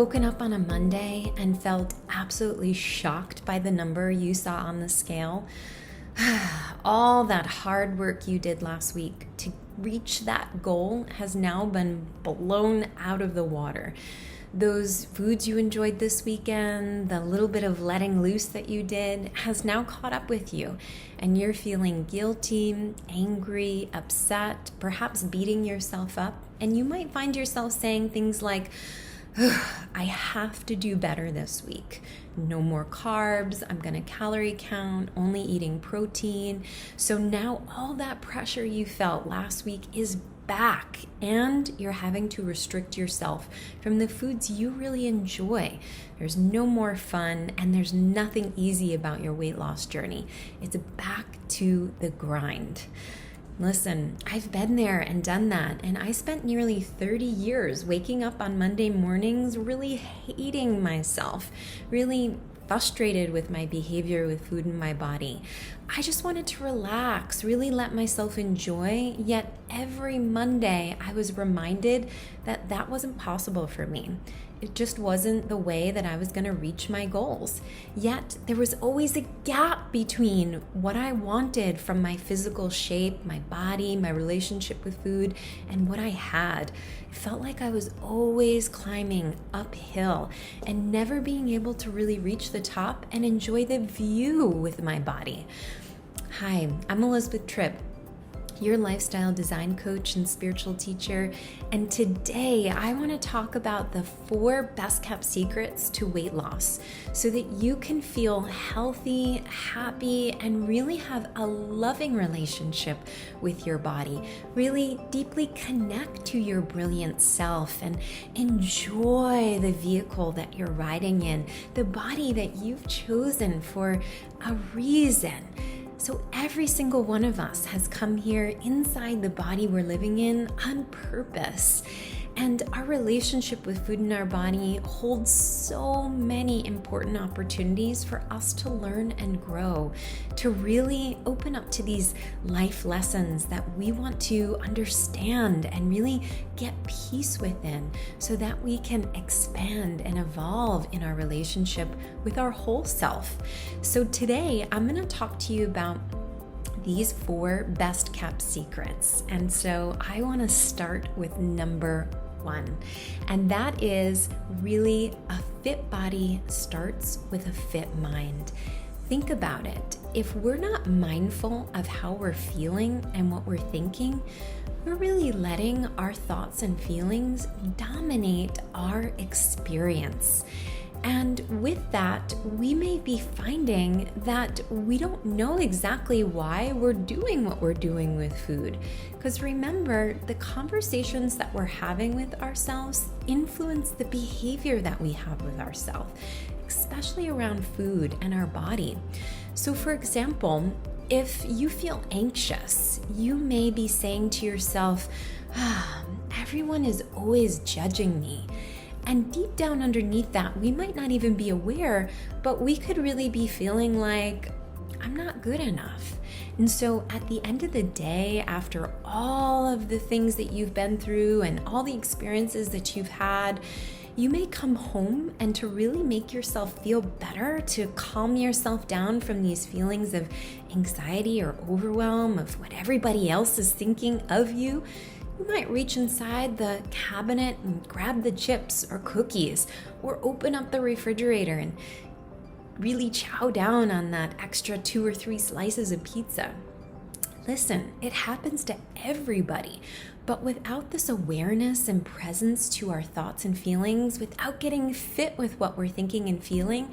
woken up on a Monday and felt absolutely shocked by the number you saw on the scale? All that hard work you did last week to reach that goal has now been blown out of the water. Those foods you enjoyed this weekend, the little bit of letting loose that you did, has now caught up with you, and you're feeling guilty, angry, upset, perhaps beating yourself up, and you might find yourself saying things like, I have to do better this week. No more carbs, I'm going to calorie count, only eating protein. So now all that pressure you felt last week is back, and you're having to restrict yourself from the foods you really enjoy. There's no more fun, and there's nothing easy about your weight loss journey. It's back to the grind. Listen, I've been there and done that, and I spent nearly 30 years waking up on Monday mornings really hating myself, really frustrated with my behavior with food in my body. I just wanted to relax, really let myself enjoy, yet every Monday I was reminded that that wasn't possible for me. It just wasn't the way that I was going to reach my goals. Yet there was always a gap between what I wanted from my physical shape, my body, my relationship with food, and what I had. It felt like I was always climbing uphill and never being able to really reach the top and enjoy the view with my body. Hi, I'm Elizabeth Tripp, your lifestyle design coach and spiritual teacher, and today I want to talk about the 4 best kept secrets to weight loss so that you can feel healthy, happy, and really have a loving relationship with your body. Really deeply connect to your brilliant self and enjoy the vehicle that you're riding in, the body that you've chosen for a reason. So every single one of us has come here inside the body we're living in on purpose. And our relationship with food in our body holds so many important opportunities for us to learn and grow, to really open up to these life lessons that we want to understand and really get peace within so that we can expand and evolve in our relationship with our whole self. So today I'm going to talk to you about these 4 best kept secrets. And so I want to start with number 1, and that is really a fit body starts with a fit mind. Think about it. If we're not mindful of how we're feeling and what we're thinking, we're really letting our thoughts and feelings dominate our experience. And with that, we may be finding that we don't know exactly why we're doing what we're doing with food. Because remember, the conversations that we're having with ourselves influence the behavior that we have with ourselves, especially around food and our body. So for example, if you feel anxious, you may be saying to yourself, everyone is always judging me. And deep down underneath that, we might not even be aware, but we could really be feeling like, I'm not good enough. And so at the end of the day, after all of the things that you've been through and all the experiences that you've had, you may come home, and to really make yourself feel better, to calm yourself down from these feelings of anxiety or overwhelm of what everybody else is thinking of you, you might reach inside the cabinet and grab the chips or cookies, or open up the refrigerator and really chow down on that extra 2 or 3 slices of pizza. Listen, it happens to everybody, but without this awareness and presence to our thoughts and feelings, without getting fit with what we're thinking and feeling,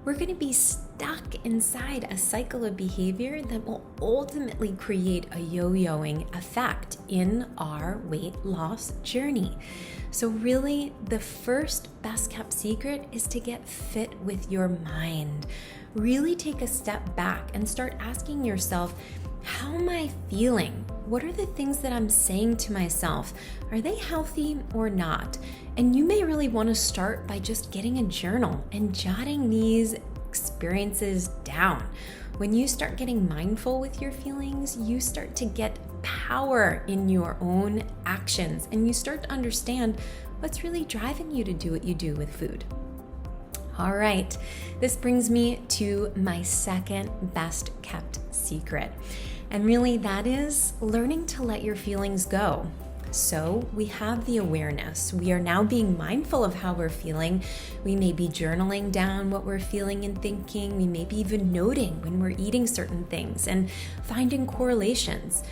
we're going to be stuck inside a cycle of behavior that will ultimately create a yo-yoing effect in our weight loss journey. So really, the first best kept secret is to get fit with your mind. Really take a step back and start asking yourself, how am I feeling? What are the things that I'm saying to myself? Are they healthy or not? And you may really want to start by just getting a journal and jotting these experiences down. When you start getting mindful with your feelings, you start to get power in your own actions, and you start to understand What's really driving you to do what you do with food? All right, this brings me to my second best kept secret. And really, that is learning to let your feelings go. So we have the awareness. We are now being mindful of how we're feeling. We may be journaling down what we're feeling and thinking. We may be even noting when we're eating certain things and finding correlations.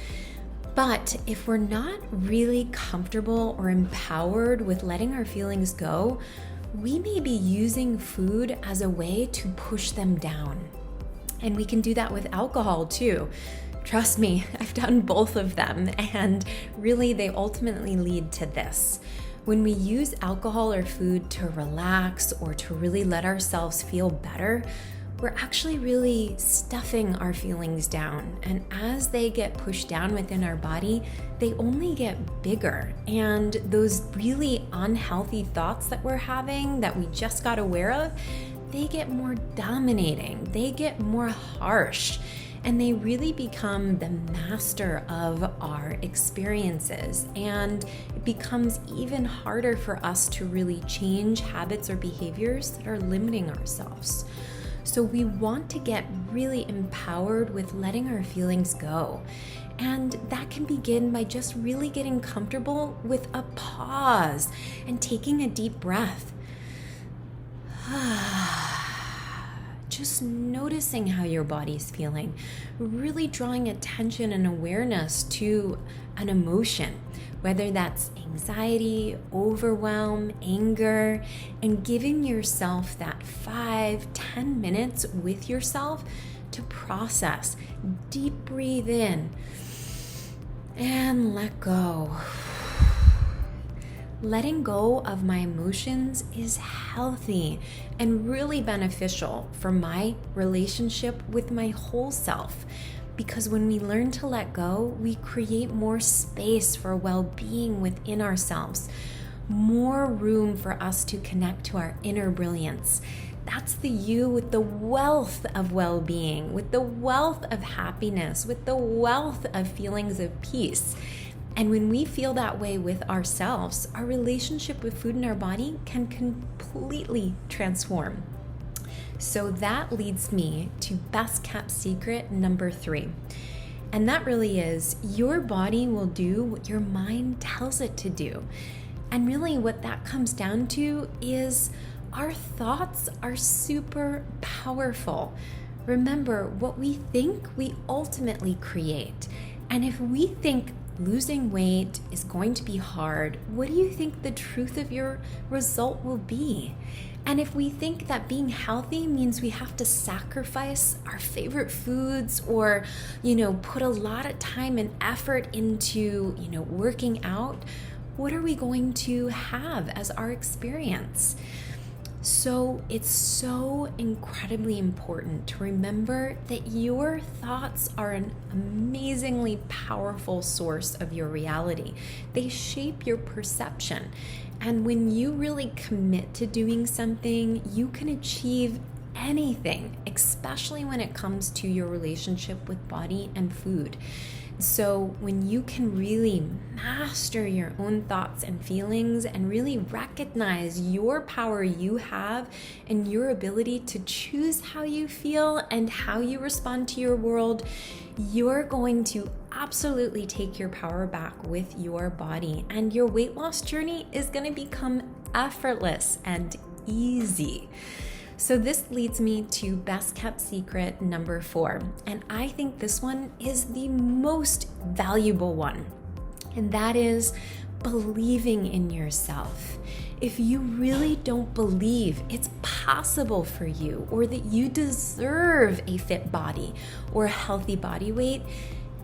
But if we're not really comfortable or empowered with letting our feelings go, we may be using food as a way to push them down. And we can do that with alcohol too. Trust me, I've done both of them, and really they ultimately lead to this. When we use alcohol or food to relax or to really let ourselves feel better, we're actually really stuffing our feelings down. And as they get pushed down within our body, they only get bigger. And those really unhealthy thoughts that we're having that we just got aware of, they get more dominating, they get more harsh. And they really become the master of our experiences. And it becomes even harder for us to really change habits or behaviors that are limiting ourselves. So we want to get really empowered with letting our feelings go. And that can begin by just really getting comfortable with a pause and taking a deep breath. Just noticing how your body's feeling, really drawing attention and awareness to an emotion, whether that's anxiety, overwhelm, anger, and giving yourself that 5-10 minutes with yourself to process. Deep breathe in and let go. Letting go of my emotions is healthy and really beneficial for my relationship with my whole self. Because when we learn to let go, we create more space for well-being within ourselves, more room for us to connect to our inner brilliance. That's the you with the wealth of well-being, with the wealth of happiness, with the wealth of feelings of peace. And when we feel that way with ourselves, our relationship with food in our body can completely transform. So that leads me to best kept secret number 3. And that really is, your body will do what your mind tells it to do. And really what that comes down to is our thoughts are super powerful. Remember, what we think, we ultimately create. And if we think losing weight is going to be hard, what do you think the truth of your result will be? And if we think that being healthy means we have to sacrifice our favorite foods or, put a lot of time and effort into, working out, what are we going to have as our experience? So it's so incredibly important to remember that your thoughts are an amazingly powerful source of your reality. They shape your perception. And when you really commit to doing something, you can achieve anything, especially when it comes to your relationship with body and food. So when you can really master your own thoughts and feelings and really recognize your power you have and your ability to choose how you feel and how you respond to your world, you're going to absolutely take your power back with your body, and your weight loss journey is going to become effortless and easy. So this leads me to best kept secret number 4. And I think this one is the most valuable one. And that is believing in yourself. If you really don't believe it's possible for you, or that you deserve a fit body or a healthy body weight,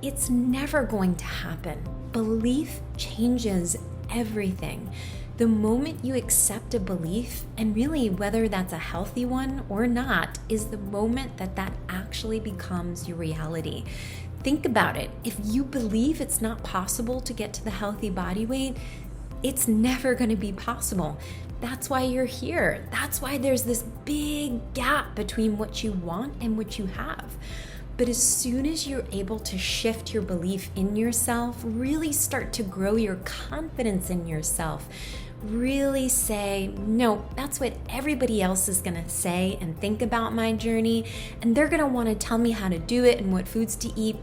it's never going to happen. Belief changes everything. The moment you accept a belief, and really whether that's a healthy one or not, is the moment that actually becomes your reality. Think about it. If you believe it's not possible to get to the healthy body weight, it's never going to be possible. That's why you're here. That's why there's this big gap between what you want and what you have. But as soon as you're able to shift your belief in yourself, really start to grow your confidence in yourself, really say, no, that's what everybody else is gonna say and think about my journey, and they're gonna wanna tell me how to do it and what foods to eat.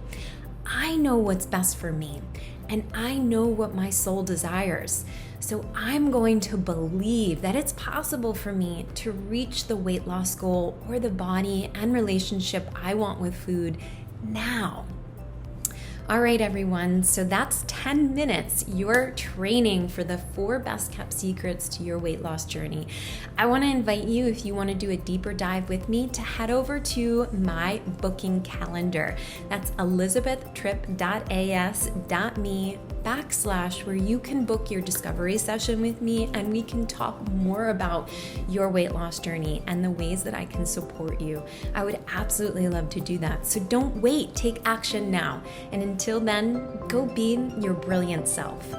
I know what's best for me, and I know what my soul desires. So I'm going to believe that it's possible for me to reach the weight loss goal or the body and relationship I want with food now. All right, everyone, so that's 10 minutes. You're training for the 4 best kept secrets to your weight loss journey. I want to invite you, if you want to do a deeper dive with me, to head over to my booking calendar. That's elizabethtripp.as.me/, where you can book your discovery session with me and we can talk more about your weight loss journey and the ways that I can support you. I would absolutely love to do that. So don't wait, take action now. And until then, go be your brilliant self.